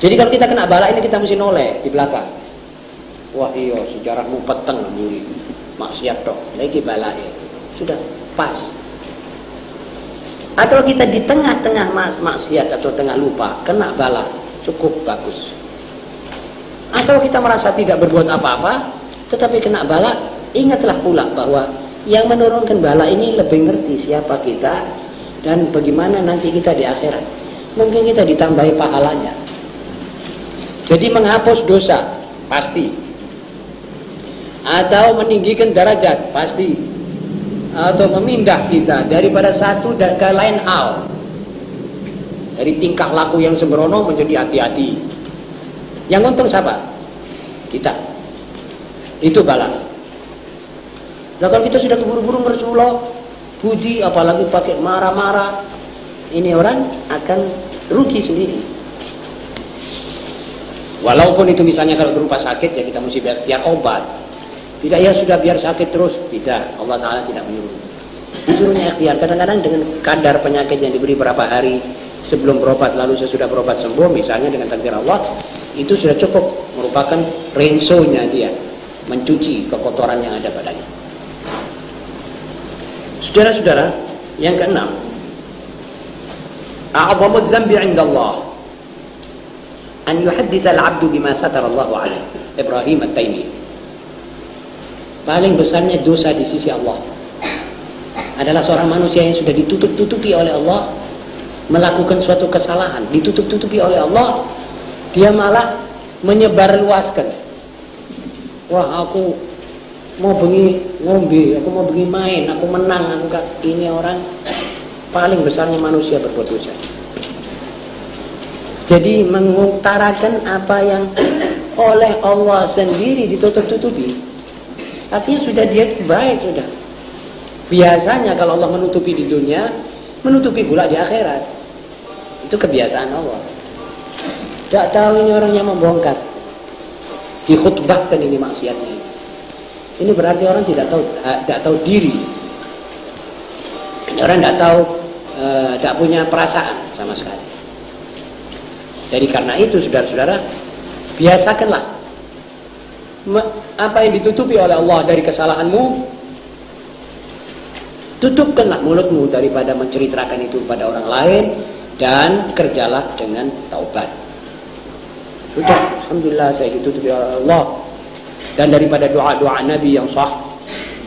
Jadi kalau kita kena bala ini kita mesti noleh di belakang. Wah iya sejarahmu peteng muri. Maksiat dong. Lagi bala ya. Sudah pas. Atau kita di tengah-tengah maksiat atau tengah lupa, kena bala, cukup bagus. Atau kita merasa tidak berbuat apa-apa, tetapi kena bala, ingatlah pula bahwa yang menurunkan bala ini lebih ngerti siapa kita dan bagaimana nanti kita di akhirat. Mungkin kita ditambahi pahalanya. Jadi menghapus dosa, pasti. Atau meninggikan derajat, pasti. Atau memindah kita daripada satu ke lain hal, dari tingkah laku yang sembrono menjadi hati-hati. Yang untung siapa? Kita. Itu bala. Nah kalau kita sudah keburu-buru ngersuloh puji, apalagi pakai marah-marah, ini orang akan rugi sendiri. Walaupun itu misalnya kalau berupa sakit, ya kita mesti biar obat. Tidak ya sudah biar sakit terus. Tidak, Allah Ta'ala tidak menyuruh. Disuruhnya ikhtiar. Kadang-kadang dengan kadar penyakit yang diberi berapa hari sebelum berobat, lalu sesudah berobat sembuh, misalnya dengan takdir Allah, itu sudah cukup merupakan rensonya dia mencuci kekotoran yang ada padanya. Saudara-saudara, yang keenam, a'zamu dzambi 'inda Allah an yuhaddisa al-'abdu bima satara Allah 'alaihi. Ibrahim At-Taimi. Paling besarnya dosa di sisi Allah adalah seorang manusia yang sudah ditutup-tutupi oleh Allah, melakukan suatu kesalahan, ditutup-tutupi oleh Allah, dia malah menyebarluaskan. Wah aku mau bengi ngombe, aku mau bengi main, aku menang, aku gak. Ini orang paling besarnya manusia berbuat dosa. Jadi mengutarakan apa yang oleh Allah sendiri ditutup-tutupi, artinya sudah dia baik sudah. Biasanya kalau Allah menutupi di dunia, menutupi pula di akhirat. Itu kebiasaan Allah. Tidak tahu ini orangnya membongkar, dikhutbahkan ini maksiatnya. Ini berarti orang tidak tahu diri. Ini orang tidak tahu, tidak punya perasaan sama sekali. Jadi karena itu saudara-saudara, biasakanlah apa yang ditutupi oleh Allah dari kesalahanmu, tutupkanlah mulutmu daripada menceritakan itu pada orang lain, dan kerjalah dengan taubat. Sudah, alhamdulillah saya ditutupi oleh Allah. Dan daripada doa-doa Nabi yang sah,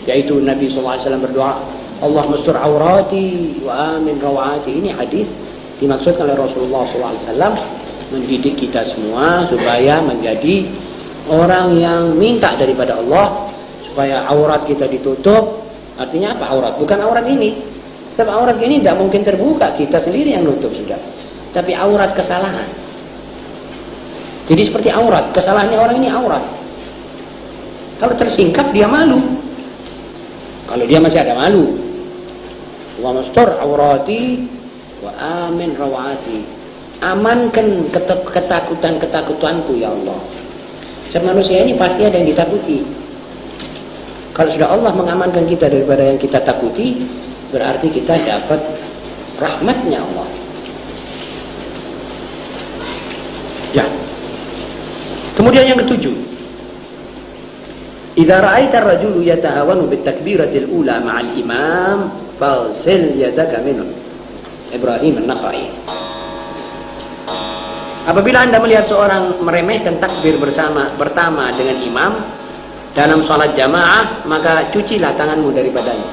yaitu Nabi SAW berdoa, Allah mastur aurati wa amin rawati. Ini hadis dimaksudkan oleh Rasulullah SAW mendidik kita semua supaya menjadi orang yang minta daripada Allah supaya aurat kita ditutup. Artinya apa aurat? Bukan aurat ini. Sebab aurat ini tidak mungkin terbuka, kita sendiri yang nutup sudah. Tapi aurat kesalahan. Jadi seperti aurat, kesalahannya orang ini aurat. Kalau tersingkap dia malu. Kalau dia masih ada malu. Allahumma astur aurati wa amin rawati. Amankan ketakutan-ketakutanku ya Allah. Sebab manusia ini pasti ada yang ditakuti. Kalau sudah Allah mengamankan kita daripada yang kita takuti, berarti kita dapat rahmatnya Allah. Ya. Kemudian yang ketujuh, idza ra'aita ar-rajulu yatahawanu bit-takbiratil ula ma'al imam faghsil yadaka minhu. Ibrahim An-Nakhai. Apabila Anda melihat seorang meremehkan takbir pertama dengan imam dalam sholat jamaah, maka cucilah tanganmu daripadanya.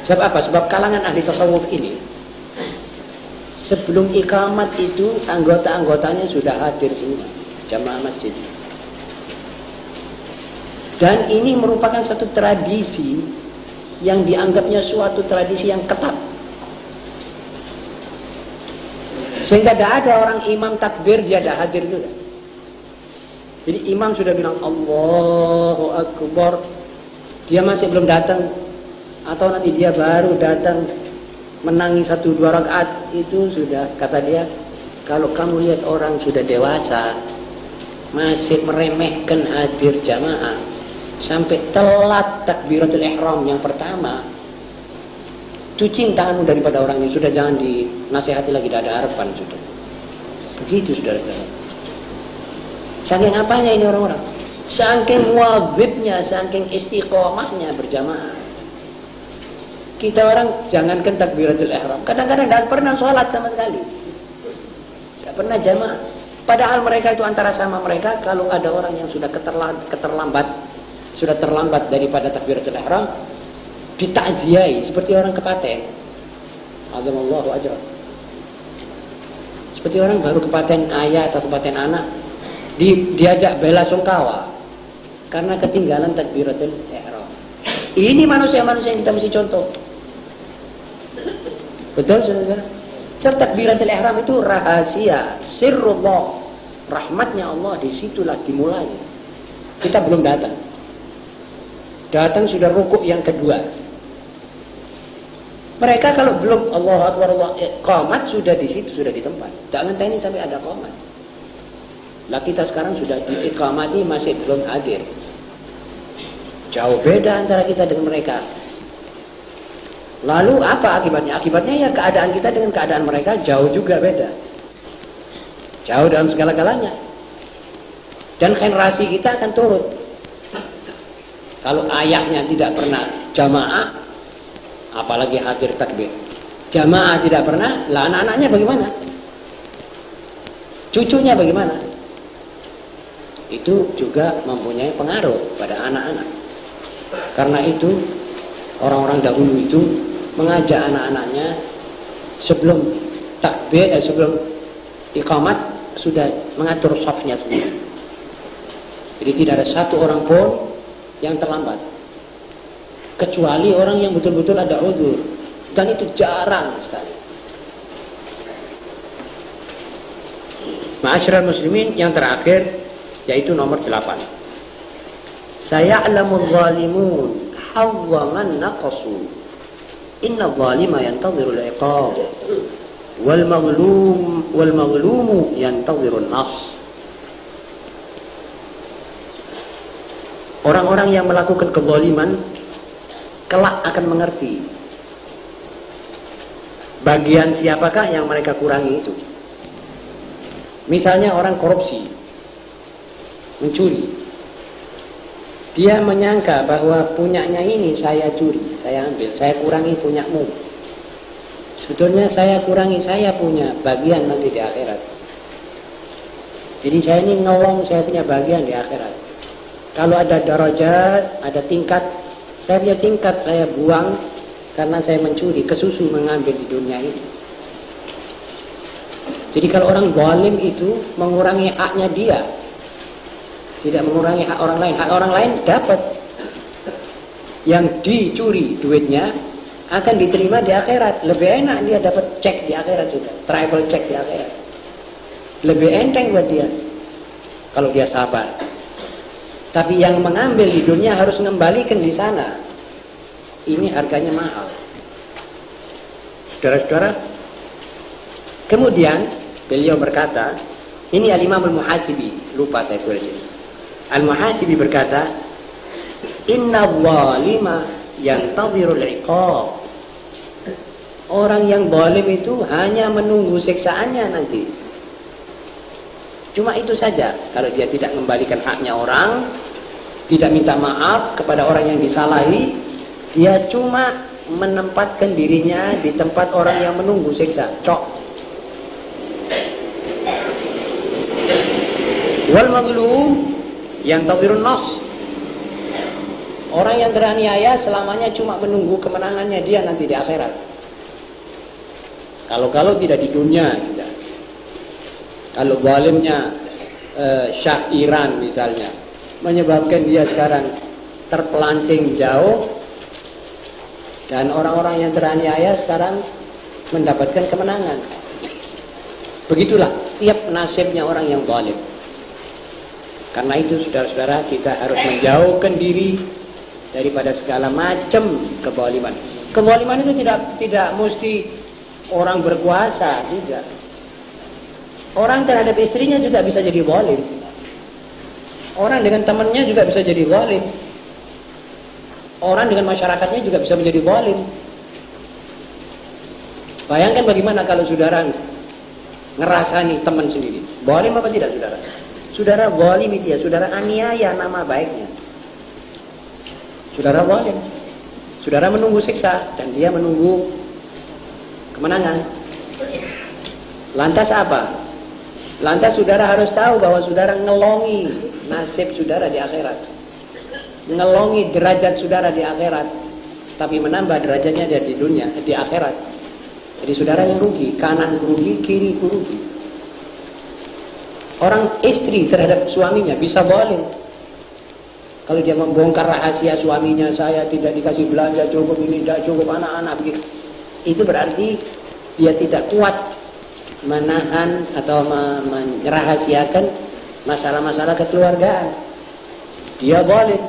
Sebab apa? Sebab kalangan ahli tasawuf ini sebelum iqamat itu anggota-anggotanya sudah hadir semua jamaah masjid. Dan ini merupakan satu tradisi yang dianggapnya suatu tradisi yang ketat. Sehingga tidak ada orang imam takbir dia tidak hadir juga. Jadi imam sudah bilang Allahu Akbar, dia masih belum datang, atau nanti dia baru datang menangi 1-2 rakaat, itu sudah kata dia, kalau kamu lihat orang sudah dewasa masih meremehkan hadir jamaah sampai telat takbiratul ihram yang pertama, cuci tanganmu daripada orang ini, sudah jangan dinasihati lagi, tidak ada harapan sudah. Begitu saudara-saudara. Saking apanya ini orang-orang? Saking muadzibnya, saking istiqomahnya berjamaah. Kita orang jangankan takbiratul ihram, kadang-kadang tidak pernah sholat sama sekali, tidak pernah jamaah. Padahal mereka itu antara sama mereka, kalau ada orang yang sudah terlambat daripada takbiratul ihram, ditakziai seperti orang kepaten. Azamallahu ajra. Seperti orang baru kepaten ayah atau kepaten anak, diajak bela sungkawa karena ketinggalan takbiratul ihram. Ini manusia-manusia yang kita mesti contoh. Betul saudara? Sebab takbiratul ihram itu rahasia, sirrullah, rahmatnya Allah, disitulah dimulai. Kita belum datang. Datang sudah rukuk yang kedua. Mereka kalau belum Allahu Akbar, Allah qamat sudah di situ, sudah di tempat. Jangan tanya sampai ada qamat. Lah kita sekarang sudah di iqamati masih belum hadir. Jauh beda antara kita dengan mereka. Lalu apa akibatnya? Akibatnya ya keadaan kita dengan keadaan mereka jauh juga beda. Jauh dalam segala-galanya. Dan generasi kita akan turut. Kalau ayahnya tidak pernah jamaah, apalagi hadir takbir. Jamaah tidak pernah, lah anak-anaknya bagaimana? Cucunya bagaimana? Itu juga mempunyai pengaruh pada anak-anak. Karena itu orang-orang dahulu itu mengajak anak-anaknya sebelum takbir, sebelum iqamat sudah mengatur shafnya sendiri. Jadi tidak ada satu orang pun yang terlambat, kecuali orang yang betul-betul ada udzur, dan itu jarang sekali. Ma'asyiral muslimin, yang terakhir yaitu nomor 8. Saya'lamul zalimun hawwa man naqasu. Inna zalima yantadhiru al-iqab wal maghlumu yantadhiru an-nas. Orang-orang yang melakukan kezaliman kelak akan mengerti bagian siapakah yang mereka kurangi itu. Misalnya orang korupsi, mencuri, dia menyangka bahwa punyanya ini saya curi, saya ambil, saya kurangi punyamu. Sebetulnya saya kurangi, saya punya bagian nanti di akhirat. Jadi saya ini ngelong, saya punya bagian di akhirat. Kalau ada darajat, ada tingkat, saya punya tingkat, saya buang karena saya mencuri, kesusu mengambil di dunia ini. Jadi kalau orang zalim itu mengurangi haknya dia, tidak mengurangi hak orang lain. Hak orang lain dapat. Yang dicuri duitnya, akan diterima di akhirat. Lebih enak dia dapat cek di akhirat juga, travel check di akhirat. Lebih enteng buat dia kalau dia sabar. Tapi yang mengambil di dunia harus mengembalikan di sana. Ini harganya mahal. Saudara-saudara, kemudian beliau berkata, ini Al-Imam Al-Muhasibi, lupa saya tulis. Al-Muhasibi berkata, inna zalima yantadhirul iqab. Orang yang zalim itu hanya menunggu siksaannya nanti. Cuma itu saja. Kalau dia tidak mengembalikan haknya orang, tidak minta maaf kepada orang yang disalahi, dia cuma menempatkan dirinya di tempat orang yang menunggu siksa. Cok. Wal maghlum yantadhirun nas. Orang yang teraniaya selamanya cuma menunggu kemenangannya dia nanti di akhirat. Kalau tidak di dunia tidak. Kalau zalimnya Syah Iran misalnya menyebabkan dia sekarang terpelanting jauh, dan orang-orang yang teraniaya sekarang mendapatkan kemenangan. Begitulah tiap nasibnya orang yang zalim. Karena itu saudara-saudara, kita harus menjauhkan diri daripada segala macam kezaliman. Kezaliman itu tidak mesti orang berkuasa, tidak. Orang terhadap istrinya juga bisa jadi zalim. Orang dengan temannya juga bisa jadi zalim. Orang dengan masyarakatnya juga bisa menjadi zalim. Bayangkan bagaimana kalau saudara ngerasani teman sendiri. Zalim apa tidak saudara? Saudara zalimi dia, saudara aniaya nama baiknya. Saudara zalim. Saudara menunggu siksa dan dia menunggu kemenangan. Lantas apa? Lantas saudara harus tahu bahwa saudara ngelongi nasib saudara di akhirat. Ngelongi derajat saudara di akhirat, tapi menambah derajatnya dia di dunia, di akhirat. Jadi saudara yang rugi, kanan rugi, kiri rugi. Orang istri terhadap suaminya bisa zalim. Kalau dia membongkar rahasia suaminya, saya tidak dikasih belanja cukup, ini tidak cukup, anak-anak begitu. Itu berarti dia tidak kuat menahan atau merahasiakan masalah-masalah kekeluargaan. Dia zalim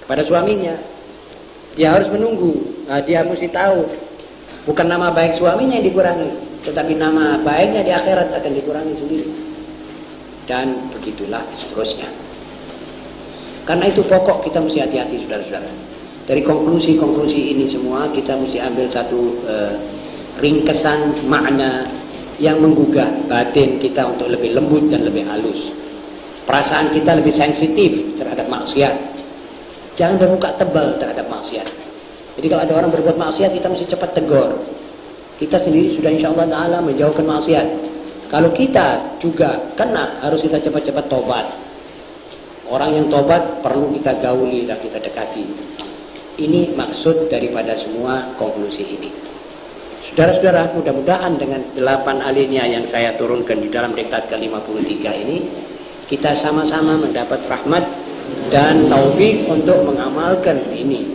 kepada suaminya. Dia harus menunggu. Nah, dia mesti tahu bukan nama baik suaminya yang dikurangi, tetapi nama baiknya di akhirat akan dikurangi sendiri. Dan begitulah seterusnya. Karena itu pokok kita mesti hati-hati saudara-saudara. Dari konklusi-konklusi ini semua kita mesti ambil satu ringkesan makna yang menggugah batin kita untuk lebih lembut dan lebih halus. Perasaan kita lebih sensitif terhadap maksiat. Jangan bermuka tebal terhadap maksiat. Jadi kalau ada orang berbuat maksiat, kita mesti cepat tegur. Kita sendiri sudah insya Allah Ta'ala menjauhkan maksiat. Kalau kita juga kena, harus kita cepat-cepat tobat. Orang yang tobat perlu kita gauli dan kita dekati. Ini maksud daripada semua konklusi ini. Saudara-saudara, mudah-mudahan dengan 8 alinea yang saya turunkan di dalam diktat ke-53 ini, kita sama-sama mendapat rahmat dan taufik untuk mengamalkan ini.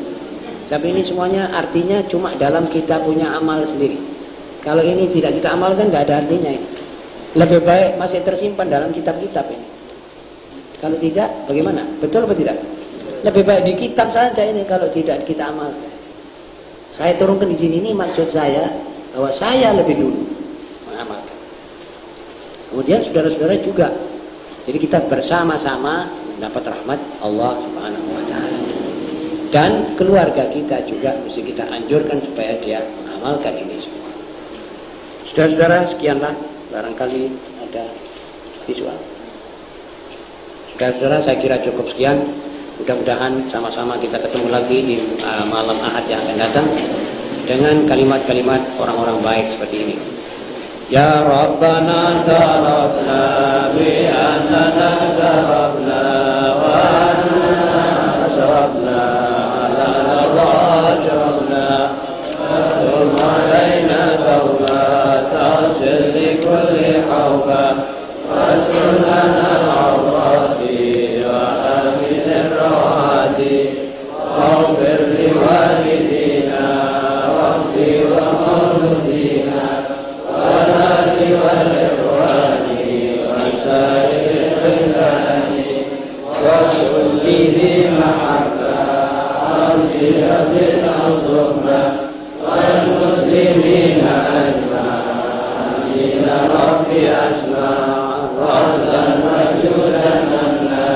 Tapi ini semuanya artinya cuma dalam kita punya amal sendiri. Kalau ini tidak kita amalkan, tidak ada artinya. Lebih baik masih tersimpan dalam kitab-kitab ini. Kalau tidak, bagaimana? Betul atau tidak? Lebih baik di kitab saja ini kalau tidak kita amalkan. Saya turunkan di sini, ini maksud saya bahwa saya lebih dulu mengamalkan. Kemudian saudara-saudara juga. Jadi kita bersama-sama mendapat rahmat Allah Subhanahu wa Ta'ala. Dan keluarga kita juga mesti kita anjurkan supaya dia mengamalkan ini semua. Saudara-saudara, sekianlah, barangkali ada visual. Saudara-saudara, saya kira cukup sekian. Mudah-mudahan sama-sama kita ketemu lagi di malam Ahad yang akan datang dengan kalimat-kalimat orang-orang baik seperti ini. Ya Rabbana tarabna bi annana tarabna wa annana asrabna ala rajabna wa alaina tawba tasil li kulli hawba wa sunana al-awrati wa amin ar-rawati واغفر لوالدينا أسمع ردا مجولا منا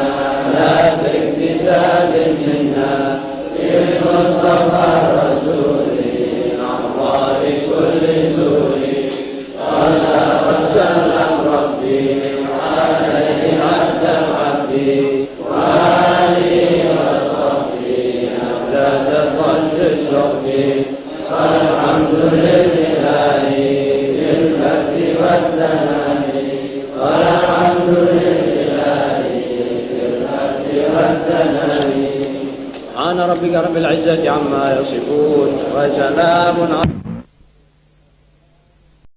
لا باكتساب منا للمصطفى الرسول أعظى كل سوء صلى وسلم ربي عليه عز ربي وآله وصحبه أبلاد قصد شربي والحمد لله بالفرد والثناء والحمد لله بالفرد والثناء سبحان ربك رب العزة عما يصفون وسلام على